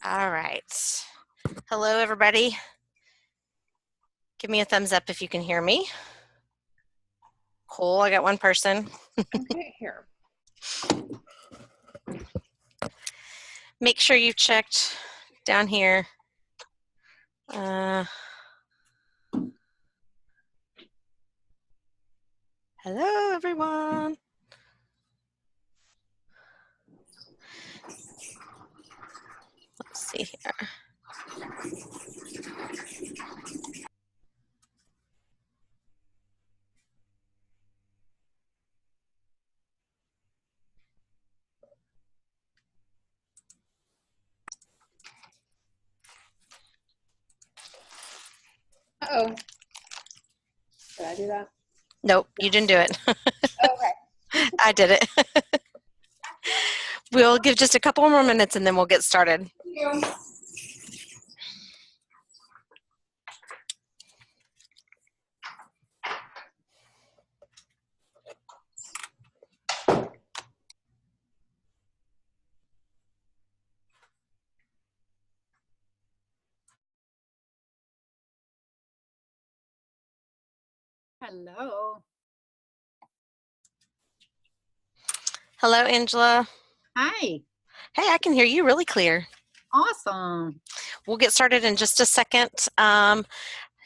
All right. Hello, everybody. Give me a thumbs up if you can hear me. Cool, I got one person. Okay, here. Make sure you checked down here. Hello, everyone. Let's see here. Uh-oh. Did I do that? Nope, you didn't do it. Okay. I did it. We'll give just a couple more minutes and then we'll get started. Thank you. Hello. Hello, Angela. Hi. Hey, I can hear you really clear. Awesome. We'll get started in just a second.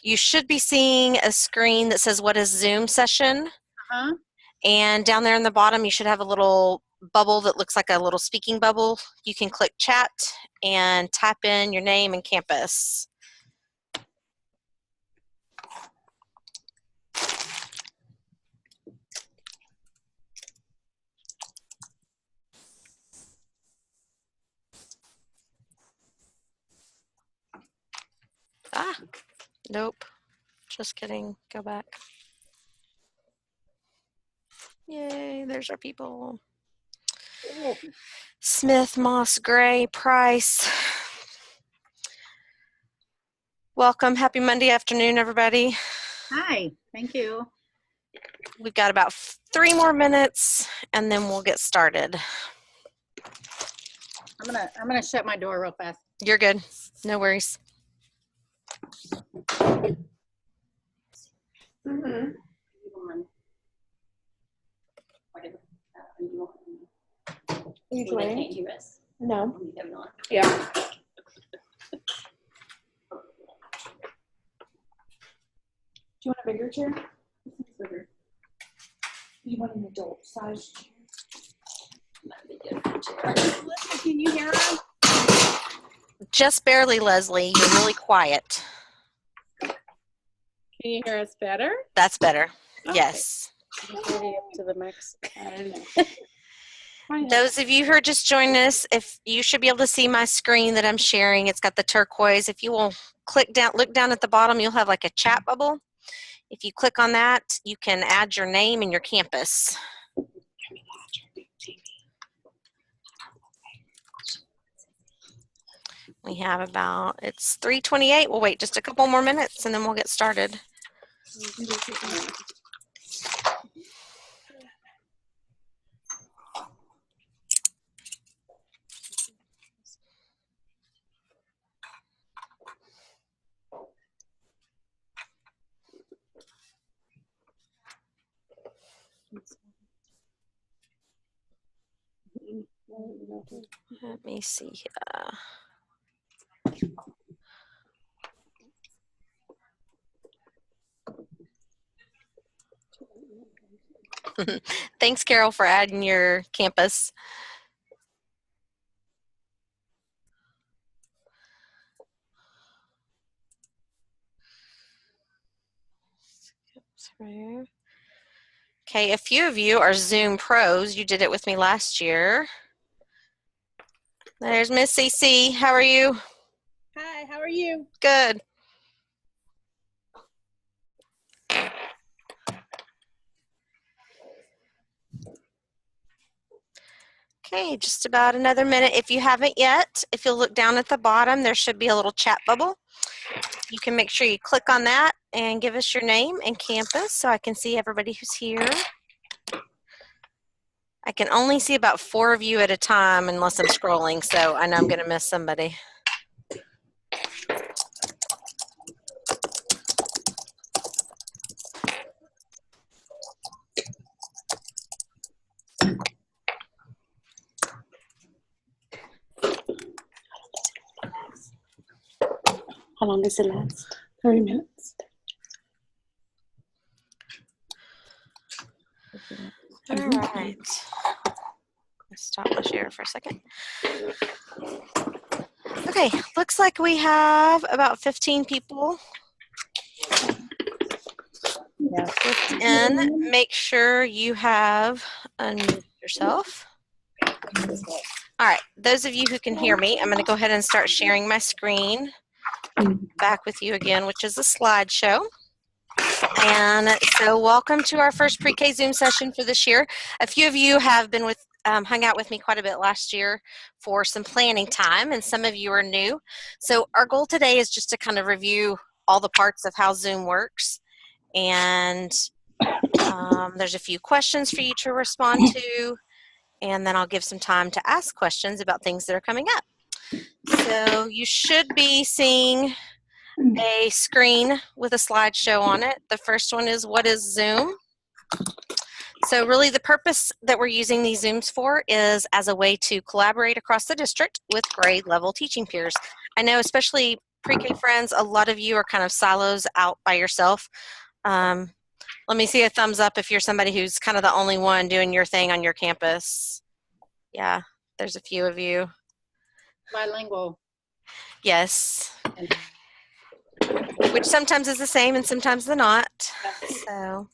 You should be seeing a screen that says, "What is Zoom session?" Uh-huh. And down there in the bottom, you should have a little bubble that looks like a little speaking bubble. You can click chat and type in your name and campus. Nope. Just kidding. Go back. Yay, there's our people. Oh. Smith, Moss, Gray, Price. Welcome. Happy Monday afternoon, everybody. Hi. Thank you. We've got about 3 more minutes and then we'll get started. I'm gonna shut my door real fast. You're good. No worries. Mm-hmm. Usually. No. Yeah. Do you want a bigger chair? This one's bigger. You want an adult size chair? Can you hear us? Just barely, Leslie. You're really quiet. Can you hear us better? That's better. Okay. Yes. Maybe up to the max. Those of you who are just joining us, if you should be able to see my screen that I'm sharing, it's got the turquoise. If you will look down at the bottom, you'll have like a chat bubble. If you click on that, you can add your name and your campus. We have about, it's 3:28. We'll wait just a couple more minutes and then we'll get started. Let me see here. Thanks, Carol, for adding your campus. Okay, a few of you are Zoom pros. You did it with me last year. There's Miss CC. How are you? Hi, how are you? Good. Okay, just about another minute. If you haven't yet, if you'll look down at the bottom, there should be a little chat bubble. You can make sure you click on that and give us your name and campus so I can see everybody who's here. I can only see about 4 of you at a time unless I'm scrolling, so I know I'm going to miss somebody. How long does it last? 30 minutes. All right. Let's stop my share for a second. Okay, looks like we have about 15 people Yeah. clicked in. Make sure you have unmuted yourself. All right, those of you who can hear me, I'm going to go ahead and start sharing my screen back with you again, which is a slideshow. And so welcome to our first pre-K Zoom session for this year. A few of you have been hung out with me quite a bit last year for some planning time, and some of you are new. So our goal today is just to kind of review all the parts of how Zoom works. And there's a few questions for you to respond to, and then I'll give some time to ask questions about things that are coming up. So you should be seeing a screen with a slideshow on it. The first one is, what is Zoom? So really the purpose that we're using these Zooms for is as a way to collaborate across the district with grade level teaching peers. I know especially pre-K friends, a lot of you are kind of silos out by yourself. Let me see a thumbs up if you're somebody who's kind of the only one doing your thing on your campus. Yeah, there's a few of you. Bilingual. Yes. Which sometimes is the same and sometimes they're not. So,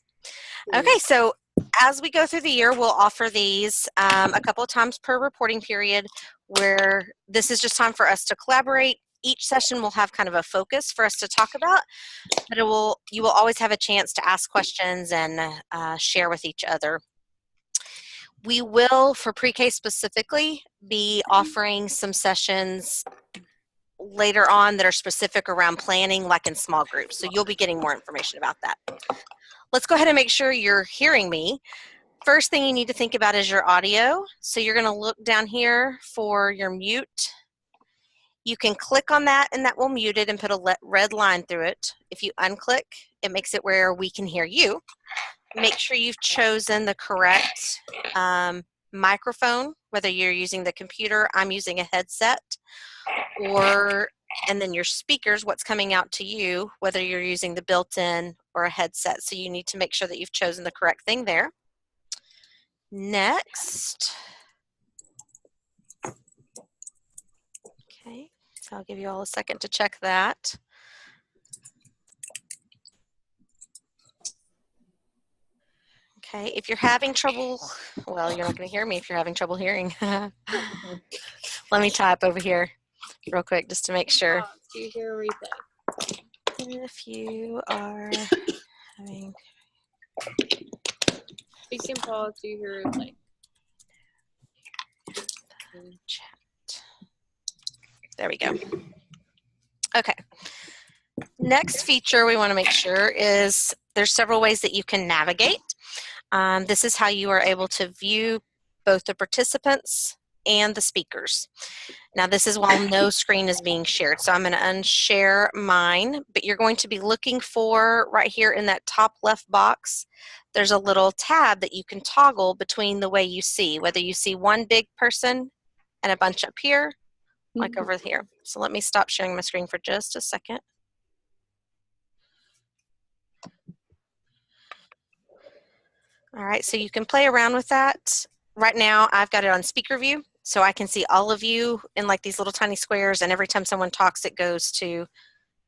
okay, so as we go through the year, we'll offer these a couple of times per reporting period, where this is just time for us to collaborate. Each session will have kind of a focus for us to talk about, but you will always have a chance to ask questions and share with each other. We will, for pre-K specifically, be offering some sessions later on that are specific around planning, like in small groups. So you'll be getting more information about that. Let's go ahead and make sure you're hearing me. First thing you need to think about is your audio. So you're going to look down here for your mute. You can click on that and that will mute it and put a red line through it. If you unclick, it makes it where we can hear you. Make sure you've chosen the correct microphone, whether you're using the computer, I'm using a headset, and then your speakers, what's coming out to you, whether you're using the built-in or a headset. So you need to make sure that you've chosen the correct thing there. Next. Okay, so I'll give you all a second to check that. Okay, if you're having trouble, well, you're not going to hear me if you're having trouble hearing. Let me type over here real quick just to make sure. Do you hear a replay? If you are having... You can pause. Do you hear a replay? Chat. There we go. Okay. Next feature we want to make sure is there's several ways that you can navigate. This is how you are able to view both the participants and the speakers. Now this is while no screen is being shared. So I'm going to unshare mine, but you're going to be looking for right here in that top left box, there's a little tab that you can toggle between the way you see, whether you see one big person and a bunch up here, like over here. So let me stop sharing my screen for just a second. All right, so you can play around with that. Right now, I've got it on speaker view, so I can see all of you in like these little tiny squares, and every time someone talks, it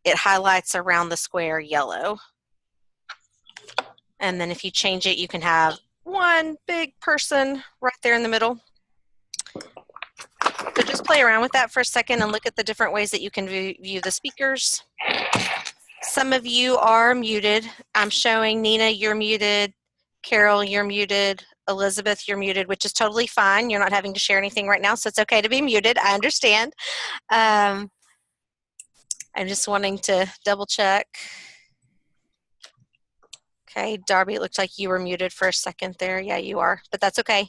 highlights around the square yellow. And then if you change it, you can have one big person right there in the middle. So just play around with that for a second and look at the different ways that you can view the speakers. Some of you are muted. I'm showing Nina, you're muted. Carol, you're muted. Elizabeth, you're muted, which is totally fine. You're not having to share anything right now, so it's okay to be muted. I understand. I'm just wanting to double check. Okay, Darby, it looks like you were muted for a second there. Yeah, you are, but that's okay.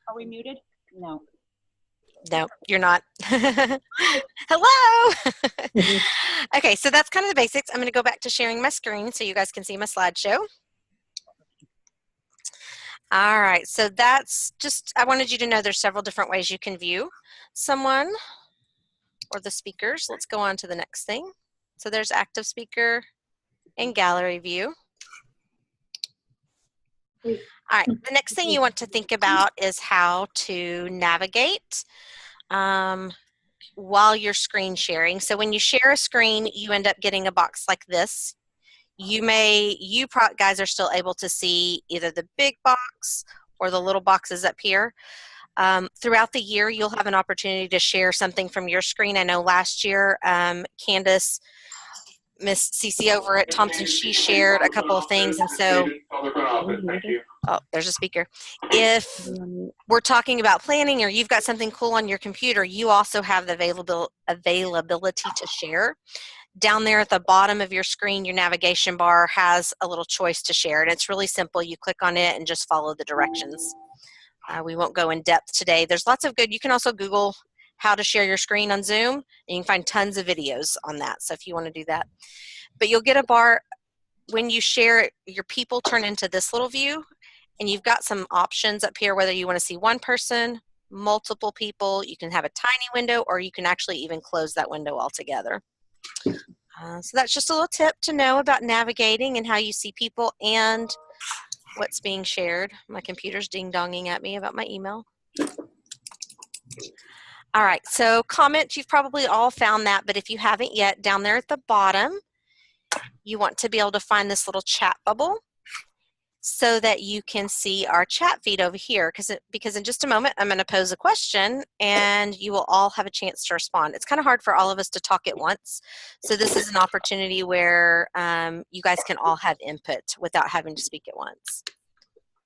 Are we muted? No. No, you're not. Hello. Okay, so that's kind of the basics. I'm going to go back to sharing my screen so you guys can see my slideshow. All right, so that's just, I wanted you to know there's several different ways you can view someone or the speakers. Let's go on to the next thing. So there's active speaker and gallery view. All right, the next thing you want to think about is how to navigate while you're screen sharing. So when you share a screen, you end up getting a box like this. You guys are still able to see either the big box or the little boxes up here. Throughout the year, you'll have an opportunity to share something from your screen. I know last year, Candace, Miss Cece over at Thompson, she shared a couple of things, and so, oh, there's a speaker. If we're talking about planning or you've got something cool on your computer, you also have the availability to share. Down there at the bottom of your screen, your navigation bar has a little choice to share, and it's really simple. You click on it and just follow the directions. We won't go in depth today. There's lots of good, you can also Google how to share your screen on Zoom, and you can find tons of videos on that, so if you want to do that. But you'll get a bar when you share it, your people turn into this little view, and you've got some options up here whether you want to see one person, multiple people, you can have a tiny window, or you can actually even close that window altogether. So that's just a little tip to know about navigating and how you see people and what's being shared. My computer's ding-donging at me about my email. All right, so comments, you've probably all found that, but if you haven't yet, down there at the bottom, you want to be able to find this little chat bubble so that you can see our chat feed over here, because in just a moment, I'm going to pose a question and you will all have a chance to respond. It's kind of hard for all of us to talk at once, so this is an opportunity where you guys can all have input without having to speak at once.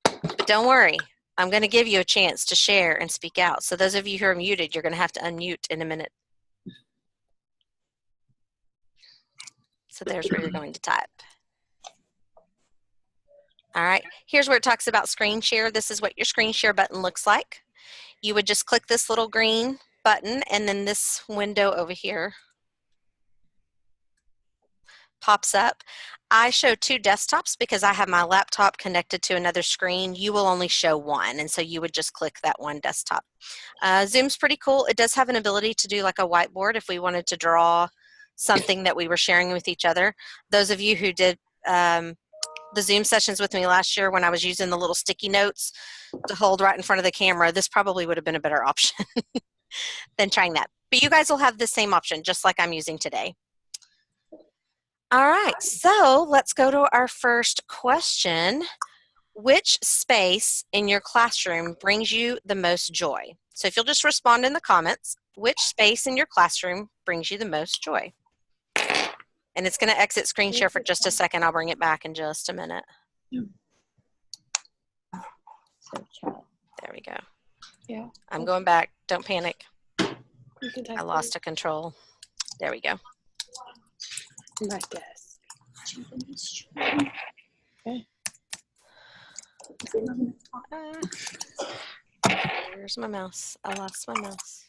But don't worry, I'm going to give you a chance to share and speak out. So those of you who are muted, you're going to have to unmute in a minute. So there's where you're going to type. All right, here's where it talks about screen share. This is what your screen share button looks like. You would just click this little green button, and then this window over here pops up. I show two desktops because I have my laptop connected to another screen. You will only show one, and so you would just click that one desktop. Zoom's pretty cool. It does have an ability to do like a whiteboard if we wanted to draw something that we were sharing with each other. Those of you who did the Zoom sessions with me last year when I was using the little sticky notes to hold right in front of the camera, this probably would have been a better option than trying that. But you guys will have the same option, just like I'm using today. All right, so let's go to our first question. Which space in your classroom brings you the most joy? So if you'll just respond in the comments, which space in your classroom brings you the most joy? And it's going to exit screen share for just a second. I'll bring it back in just a minute. There we go. Yeah. I'm going back. Don't panic. You can type I lost control. There we go. my desk. Where's my mouse? I lost my mouse.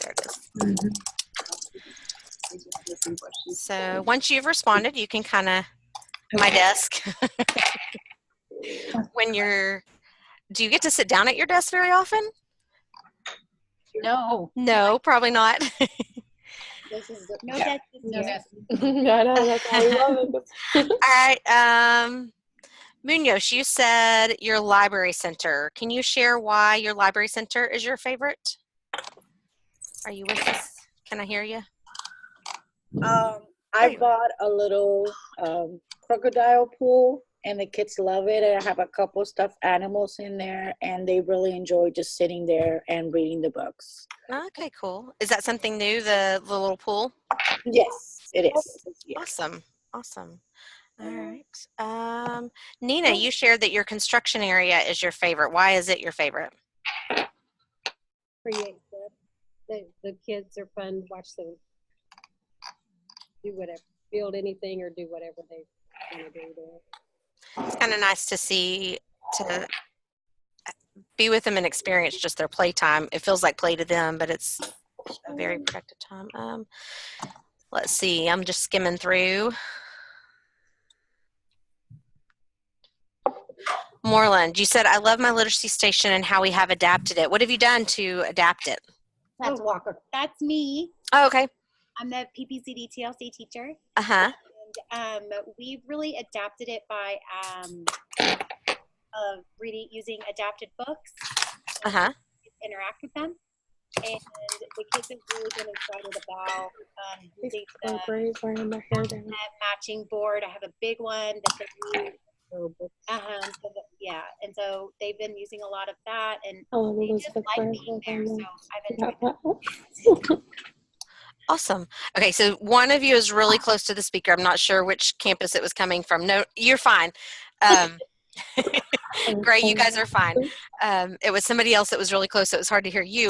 There it is. So once you've responded, you can kind of, my desk. Do you get to sit down at your desk very often? No. No, probably not. This is the, No, yeah. that's No, that's I know, that's why we love it. All right, Munoz, you said your library center. Can you share why your library center is your favorite? Are you with us? Can I hear you? I bought a little crocodile pool, and the kids love it. And I have a couple stuffed animals in there, and they really enjoy just sitting there and reading the books. Okay, cool. Is that something new, the little pool? Yes, it is. Yes. Awesome, awesome. All right. Nina, you shared that your construction area is your favorite. Why is it your favorite? Create the kids are fun to watch them do whatever, build anything or do whatever they want to do there. It's kind of nice to see to be with them and experience just their playtime. It feels like play to them, but it's a very productive time. Let's see. I'm just skimming through. Moreland, you said, I love my literacy station and how we have adapted it. What have you done to adapt it? That's Walker. That's me. Oh, okay. I'm the PPCD TLC teacher. Uh-huh. And we've really adapted it by reading using adapted books, Uh-huh. interact with them. And the kids have really been excited about using the Braids wearing my hair down. matching board. I have a big one that they use. Yeah, and so they've been using a lot of that, and Oh, they just Elizabeth like Braids being was there. on So I've enjoyed it. Awesome. Okay, so one of you is really close to the speaker. I'm not sure which campus it was coming from. No, you're fine. Great, you guys are fine. It was somebody else that was really close, so it was hard to hear you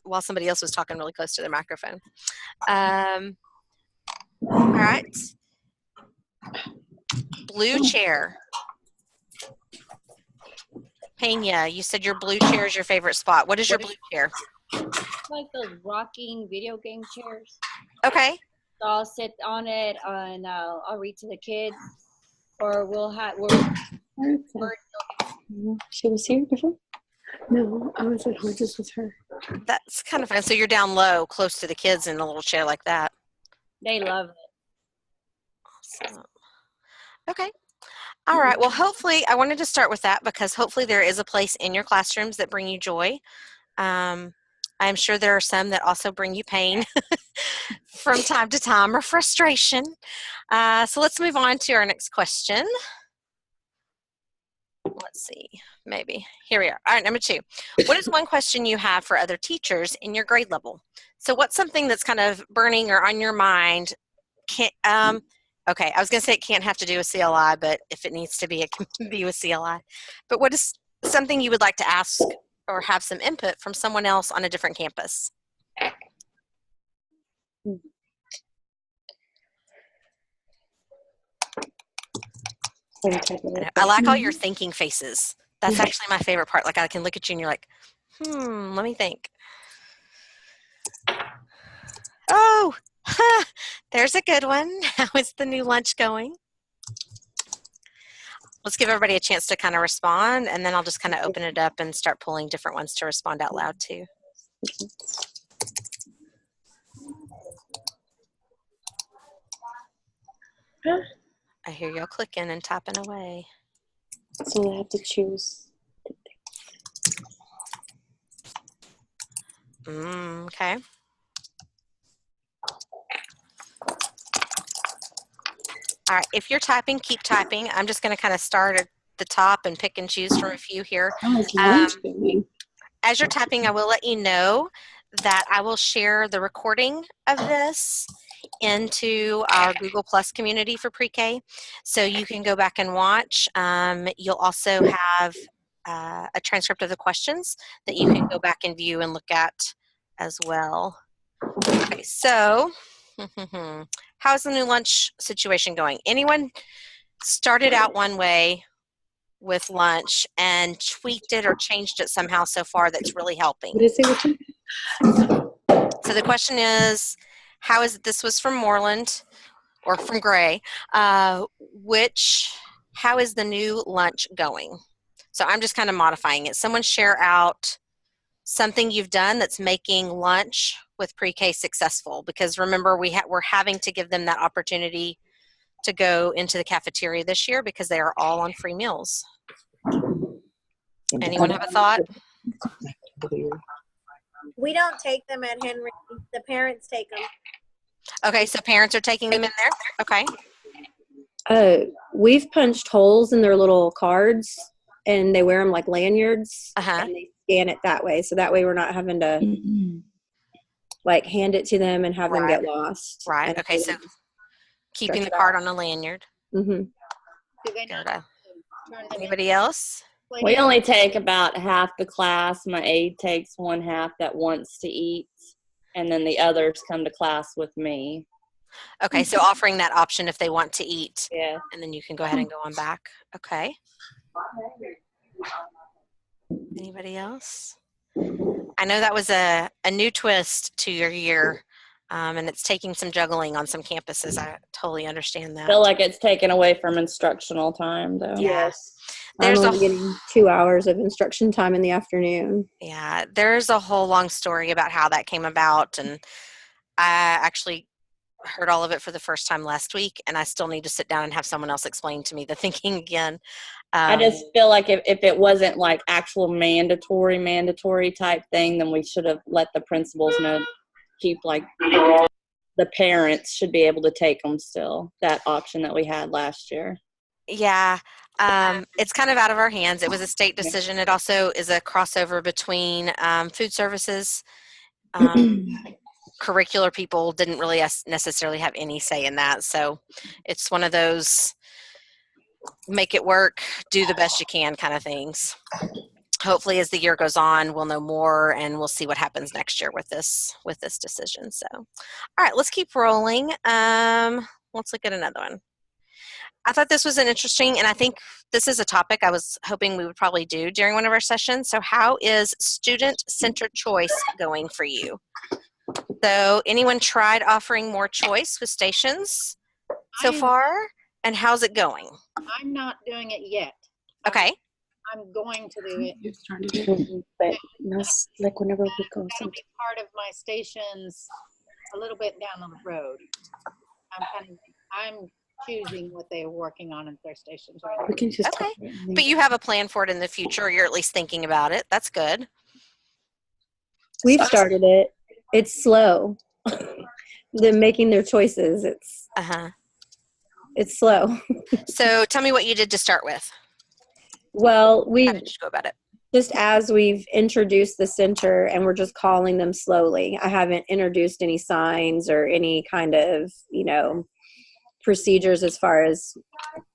while somebody else was talking really close to their microphone. All right. Blue chair. Pena, you said your blue chair is your favorite spot. What is your blue chair? Like those rocking video game chairs. Okay. So I'll sit on it and I'll read to the kids, or She was here before? No, I was at Hodges with her. That's kind of fun. So you're down low, close to the kids in a little chair like that. they love it. Awesome. Okay. All right. Well, hopefully, I wanted to start with that because hopefully there is a place in your classrooms that bring you joy. I'm sure there are some that also bring you pain from time to time or frustration. So let's move on to our next question. Let's see, maybe. Here we are. All right, number 2. What is one question you have for other teachers in your grade level? So what's something that's kind of burning or on your mind? Okay, I was going to say it can't have to do with CLI, but if it needs to be, it can be with CLI. But what is something you would like to ask or have some input from someone else on a different campus? I like all your thinking faces. That's actually my favorite part. Like I can look at you and you're like, let me think. Oh, there's a good one. How is the new lunch going? Let's give everybody a chance to kind of respond, and then I'll just kind of open it up and start pulling different ones to respond out loud to. I hear y'all clicking and tapping away. So they have to choose. Okay. All right, if you're typing, keep typing. I'm just going to kind of start at the top and pick and choose from a few here. As you're typing, I will let you know that I will share the recording of this into our Google Plus community for pre-K, so you can go back and watch. You'll also have a transcript of the questions that you can go back and view and look at as well. Okay, so how's the new lunch situation going? Anyone started out one way with lunch and tweaked it or changed it somehow so far that's really helping? What is it? So the question is, how is this was from Moreland or from Gray? How is the new lunch going? So I'm just kind of modifying it. Someone share out something you've done that's making lunch with pre-K successful, because remember we're having to give them that opportunity to go into the cafeteria this year because they are all on free meals. Anyone have a thought? We don't take them at Henry. The parents take them. Okay, so parents are taking them in there? Okay. We've punched holes in their little cards, and they wear them like lanyards, and they scan it that way. So that way we're not having to like hand it to them and have them get lost. Right. Okay, so keeping the card on a lanyard. Mm-hmm. Anybody else? We only take about half the class. My aide takes one half that wants to eat, and then the others come to class with me. Okay, so offering that option if they want to eat. Yeah. And then you can go ahead and go on back. Okay. Anybody else? I know that was a new twist to your year, and it's taking some juggling on some campuses. I totally understand that. I feel like it's taken away from instructional time, though. Yeah. Yes. I'm There's only getting 2 hours of instruction time in the afternoon. Yeah, there's a whole long story about how that came about, and I actually heard all of it for the first time last week, and I still need to sit down and have someone else explain to me the thinking again. I just feel like if it wasn't like actual mandatory type thing, then we should have let the principals know, keep like the parents should be able to take them still, that option that we had last year. Yeah, it's kind of out of our hands. It was a state decision. It also is a crossover between food services. Curricular people didn't really necessarily have any say in that. So it's one of those make it work, do the best you can kind of things. Hopefully as the year goes on, we'll know more and we'll see what happens next year with this decision. So, all right, let's keep rolling. Let's look at another one. I thought this was an interesting, and I think this is a topic I was hoping we would probably do during one of our sessions. So how is student-centered choice going for you? So anyone tried offering more choice with stations so far? And how's it going? I'm not doing it yet. Okay. I'm going to do it. You're starting to do it. But that's like whenever we go. That'll be part of my stations a little bit down the road. I'm choosing what they're working on at their stations right now. We can just okay. But you have a plan for it in the future, or you're at least thinking about it. That's good. We've started it. It's slow. They're making their choices. It's slow. So tell me what you did to start with. Well, How did you go about it? Just as we've introduced the center and we're just calling them slowly. I haven't introduced any signs or any kind of, procedures as far as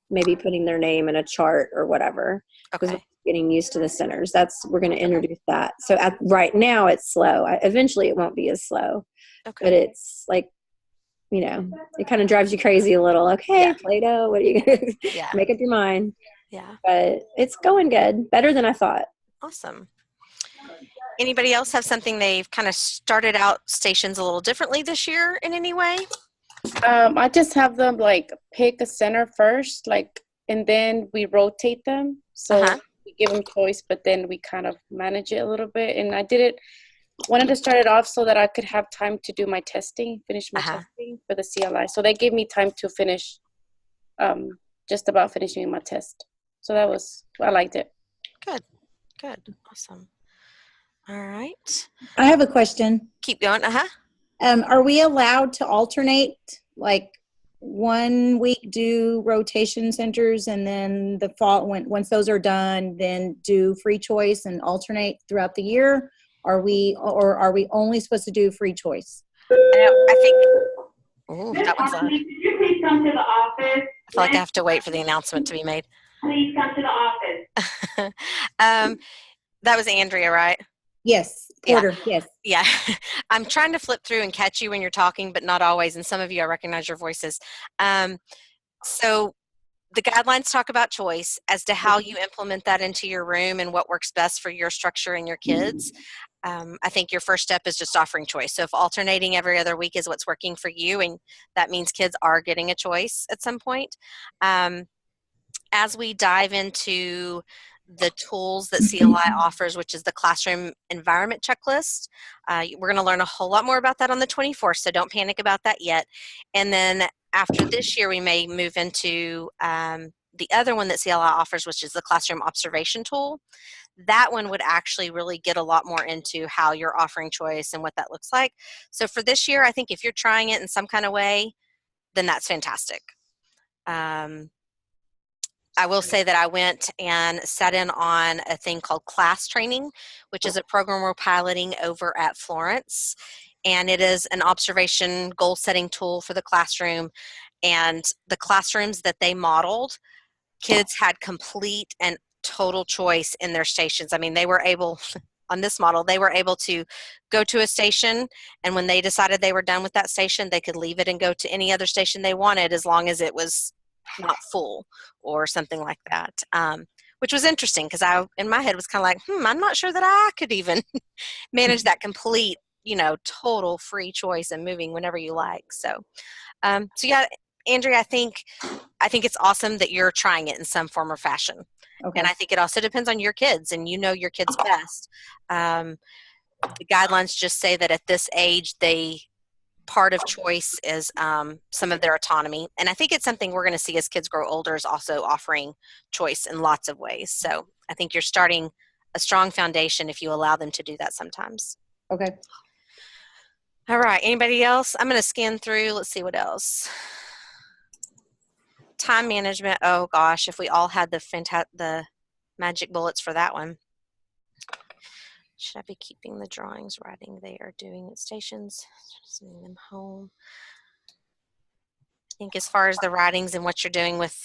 maybe putting their name in a chart or whatever. Because we're getting used to the centers. We're going to introduce that. So right now it's slow. Eventually it won't be as slow. Okay. But it's like, it kind of drives you crazy a little. Okay, Play-Doh, what are you going to make up your mind? Yeah. But it's going good. Better than I thought. Awesome. Anybody else have something they've kind of started out stations a little differently this year in any way? I just have them like pick a center first, and then we rotate them. So we give them choice, but then we kind of manage it a little bit. And I wanted to start it off so that I could have time to do my testing, finish my testing for the CLI. So they gave me time to finish, just about finishing my test. So I liked it. Good. Awesome. All right. I have a question. Keep going. Are we allowed to alternate, like 1 week do rotation centers and then the fall, once those are done, then do free choice and alternate throughout the year? Are we only supposed to do free choice? I think. Oh, that one's on. Could you please come to the office? I feel like I have to wait for the announcement to be made. Please come to the office. That was Andrea, right? Yes. Porter, yes. Yeah. I'm trying to flip through and catch you when you're talking, but not always. And some of you, I recognize your voices. So the guidelines talk about choice as to how you implement that into your room and what works best for your structure and your kids. I think your first step is just offering choice. So if alternating every other week is what's working for you, and that means kids are getting a choice at some point. As we dive into the tools that CLI offers, which is the classroom environment checklist. We're going to learn a whole lot more about that on the 24th, so don't panic about that yet. And then after this year, we may move into the other one that CLI offers, which is the classroom observation tool. That one would actually really get a lot more into how you're offering choice and what that looks like. So for this year, I think if you're trying it in some kind of way, then that's fantastic. I will say that I went and sat in on a thing called Class Training, which is a program we're piloting over at Florence. And it is an observation goal-setting tool for the classroom. And the classrooms that they modeled, kids had complete and total choice in their stations. I mean, they were able, on this model, they were able to go to a station, and when they decided they were done with that station, they could leave it and go to any other station they wanted as long as it was not full or something like that. which was interesting because I, in my head, was kind of like, I'm not sure that I could even manage that complete, total free choice and moving whenever you like. So, yeah, Andrea, I think it's awesome that you're trying it in some form or fashion. Okay. And I think it also depends on your kids, and your kids best. The guidelines just say that at this age, part of choice is some of their autonomy. And I think it's something we're going to see as kids grow older, is also offering choice in lots of ways. So I think you're starting a strong foundation if you allow them to do that sometimes. Okay. All right. Anybody else? I'm going to scan through. Let's see what else. Time management. Oh gosh, if we all had the magic bullets for that one. Should I be keeping the drawings writing they are doing at stations, sending them home? I think as far as the writings and what you're doing with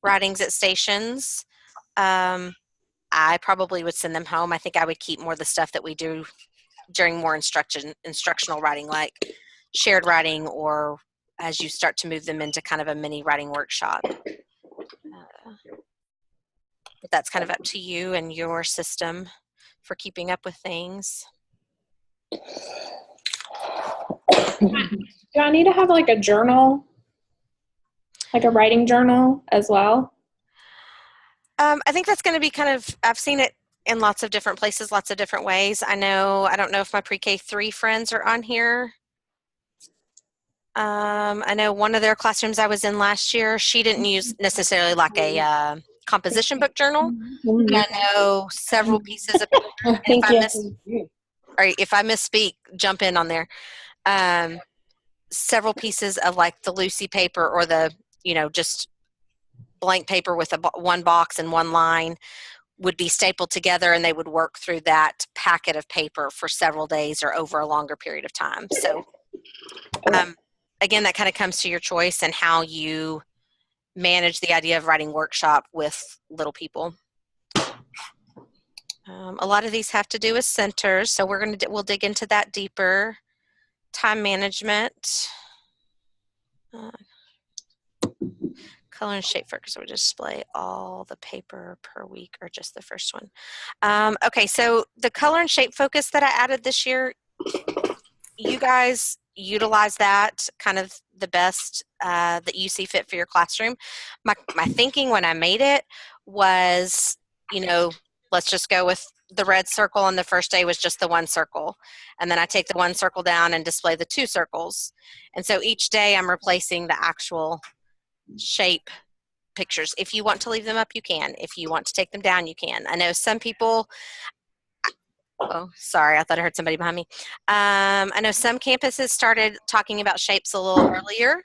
writings at stations, I probably would send them home. I think I would keep more of the stuff that we do during more instructional writing, like shared writing, or as you start to move them into kind of a mini writing workshop. But that's kind of up to you and your system for keeping up with things. Do I need to have like a journal, like a writing journal as well? I think that's going to be I've seen it in lots of different places, lots of different ways. I don't know if my pre-K 3 friends are on here. I know one of their classrooms I was in last year, she didn't use necessarily like a composition book journal, but I know several pieces of paper. If I misspeak, jump in on there. Several pieces of like the Lucy paper, or the just blank paper with one box and one line, would be stapled together, and they would work through that packet of paper for several days or over a longer period of time. So again, that kind of comes to your choice and how you manage the idea of writing workshop with little people. A lot of these have to do with centers, so we'll dig into that deeper. Time management, color and shape focus would display all the paper per week, or just the first one. Okay, so the color and shape focus that I added this year, you guys utilize that kind of the best that you see fit for your classroom. My thinking when I made it was, let's just go with the red circle on the first day was just the one circle. And then I take the one circle down and display the two circles. And so each day I'm replacing the actual shape pictures. If you want to leave them up, you can. If you want to take them down, you can. I know some people, oh, sorry, I thought I heard somebody behind me. I know some campuses started talking about shapes a little earlier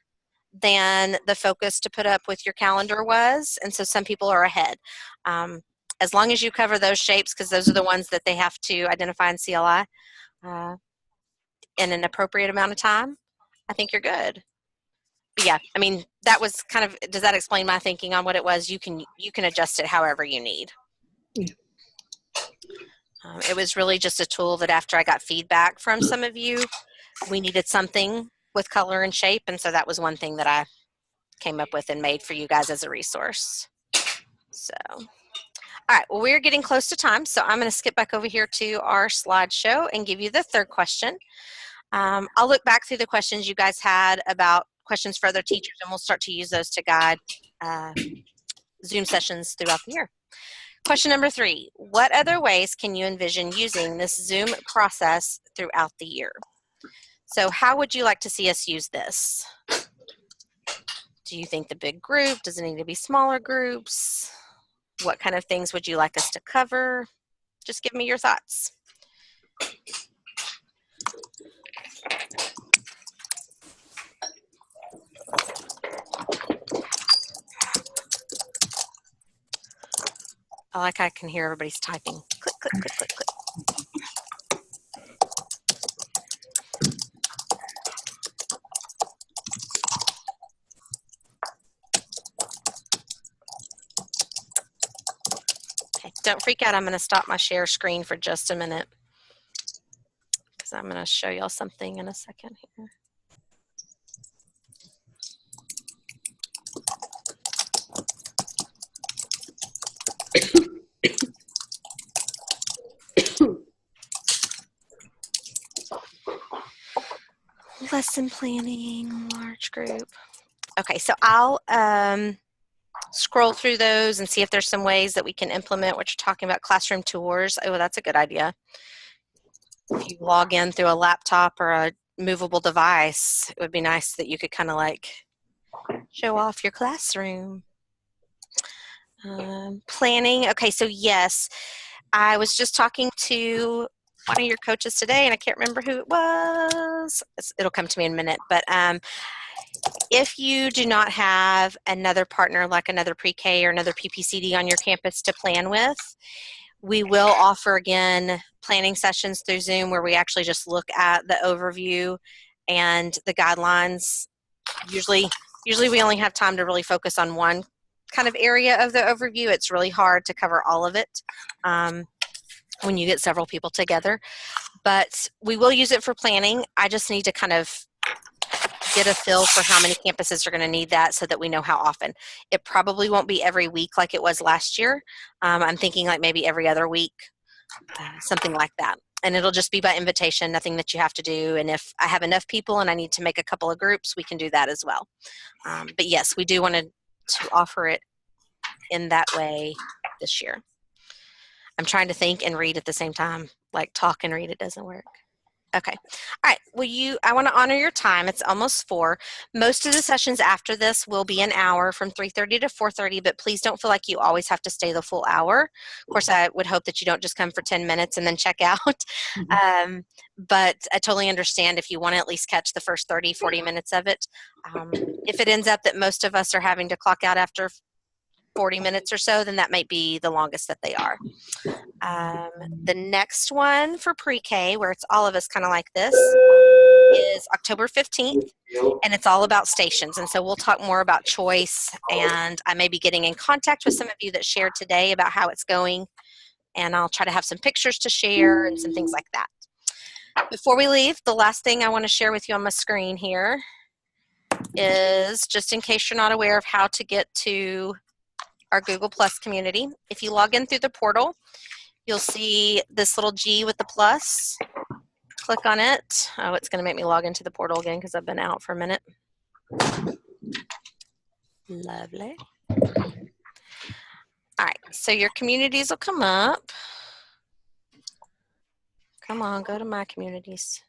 than the focus to put up with your calendar was, and so some people are ahead. As long as you cover those shapes, because those are the ones that they have to identify in CLI in an appropriate amount of time, I think you're good. But yeah, I mean, that was kind of, does that explain my thinking on what it was? You can adjust it however you need. Yeah. It was really just a tool that after I got feedback from some of you, we needed something with color and shape, and so that was one thing that I came up with and made for you guys as a resource. So, all right, well, we're getting close to time, so I'm going to skip back over here to our slideshow and give you the third question. I'll look back through the questions you guys had about questions for other teachers, and we'll start to use those to guide Zoom sessions throughout the year. Question number 3, what other ways can you envision using this Zoom process throughout the year? So how would you like to see us use this? Do you think the big group? Does it need to be smaller groups? What kind of things would you like us to cover? Just give me your thoughts. I like I can hear everybody's typing. Click, click, click, click, click. Okay, don't freak out. I'm going to stop my share screen for just a minute because I'm going to show y'all something in a second here. lesson planning, large group. Okay, so I'll scroll through those and see if there's some ways that we can implement what you're talking about, classroom tours. Oh, that's a good idea. If you log in through a laptop or a movable device, it would be nice that you could kind of like show off your classroom. Planning. Okay, so yes, I was just talking to one of your coaches today, and I can't remember who it was. It'll come to me in a minute, but if you do not have another partner like another pre-K or another PPCD on your campus to plan with, we will offer again planning sessions through Zoom where we actually just look at the overview and the guidelines. Usually we only have time to really focus on one kind of area of the overview. It's really hard to cover all of it when you get several people together, but we will use it for planning. I just need to kind of get a feel for how many campuses are going to need that so that we know how often. It probably won't be every week like it was last year. I'm thinking like maybe every other week, something like that. And it'll just be by invitation, nothing that you have to do. And if I have enough people and I need to make a couple of groups, we can do that as well. But yes, we do want to offer it in that way this year. I'm trying to think and read at the same time. Like talk and read, it doesn't work. Okay. All right. Well, I want to honor your time. It's almost 4. Most of the sessions after this will be an hour from 3:30 to 4:30, but please don't feel like you always have to stay the full hour. Of course, I would hope that you don't just come for 10 minutes and then check out. But I totally understand if you want to at least catch the first 30, 40 minutes of it. If it ends up that most of us are having to clock out after 40 minutes or so, then that might be the longest that they are. The next one for pre-K, where it's all of us kind of like this, is October 15th, and it's all about stations. And so we'll talk more about choice, and I may be getting in contact with some of you that shared today about how it's going, and I'll try to have some pictures to share and some things like that. Before we leave, the last thing I want to share with you on my screen here is, just in case you're not aware of how to get to our Google Plus community. If you log in through the portal, you'll see this little G with the plus. Click on it. Oh, it's going to make me log into the portal again because I've been out for a minute. Lovely. All right, so your communities will come up. Come on, go to my communities.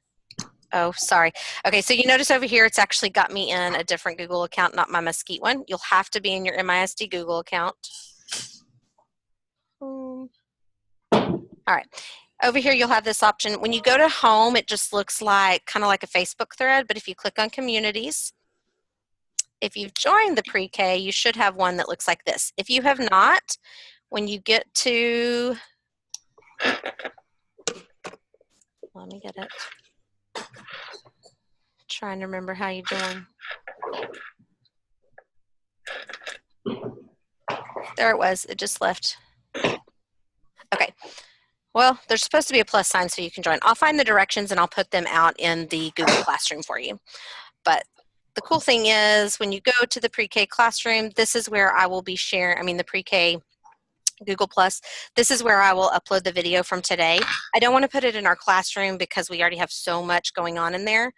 Oh, sorry. Okay, so you notice over here it's actually got me in a different Google account, not my Mesquite one. You'll have to be in your MISD Google account. All right. Over here you'll have this option. When you go to home, it just looks like kind of like a Facebook thread, but if you click on communities, if you've joined the pre-K, you should have one that looks like this. If you have not, when you get to, let me get it. Trying to remember how you join. There it was. It just left. Okay. Well, there's supposed to be a plus sign so you can join. I'll find the directions and I'll put them out in the Google Classroom for you. But the cool thing is when you go to the pre-K classroom, this is where I will be sharing, the pre-K Google Plus, this is where I will upload the video from today. I don't want to put it in our classroom because we already have so much going on in there.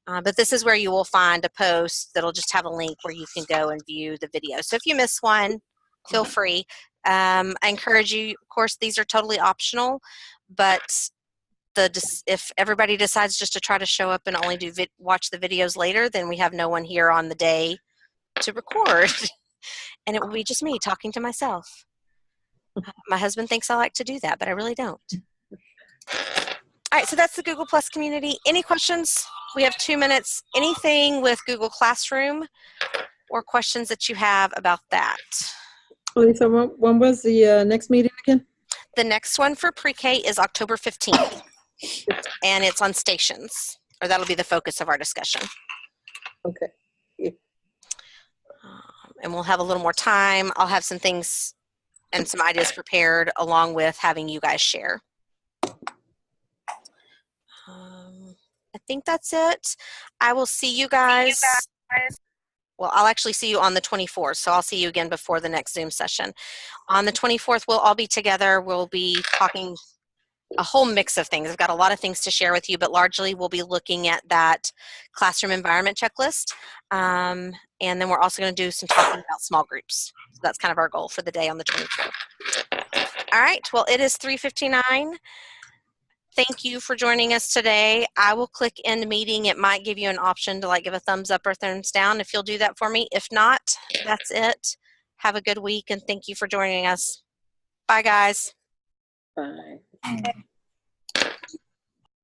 But this is where you will find a post that'll just have a link where you can go and view the video. So if you miss one, feel free. I encourage you, of course, these are totally optional, but if everybody decides just to try to show up and only watch the videos later, then we have no one here on the day to record. And it will be just me talking to myself. My husband thinks I like to do that, but I really don't. All right, so that's the Google Plus community. Any questions? We have 2 minutes. Anything with Google Classroom or questions that you have about that? Lisa, when was the next meeting again? The next one for pre-K is October 15th, and it's on stations, or that'll be the focus of our discussion. Okay. Yeah. And we'll have a little more time. I'll have some things and some ideas prepared along with having you guys share. I think that's it. I will see you guys. Well, I'll actually see you on the 24th, so I'll see you again before the next Zoom session. On the 24th, we'll all be together. We'll be talking a whole mix of things. I've got a lot of things to share with you, but largely we'll be looking at that classroom environment checklist. And then we're also going to do some talking about small groups. So that's kind of our goal for the day on the 24th. All right, well, it is 3:59. Thank you for joining us today. I will click end meeting. It might give you an option to like give a thumbs up or thumbs down if you'll do that for me. If not, that's it. Have a good week and thank you for joining us. Bye, guys. Bye.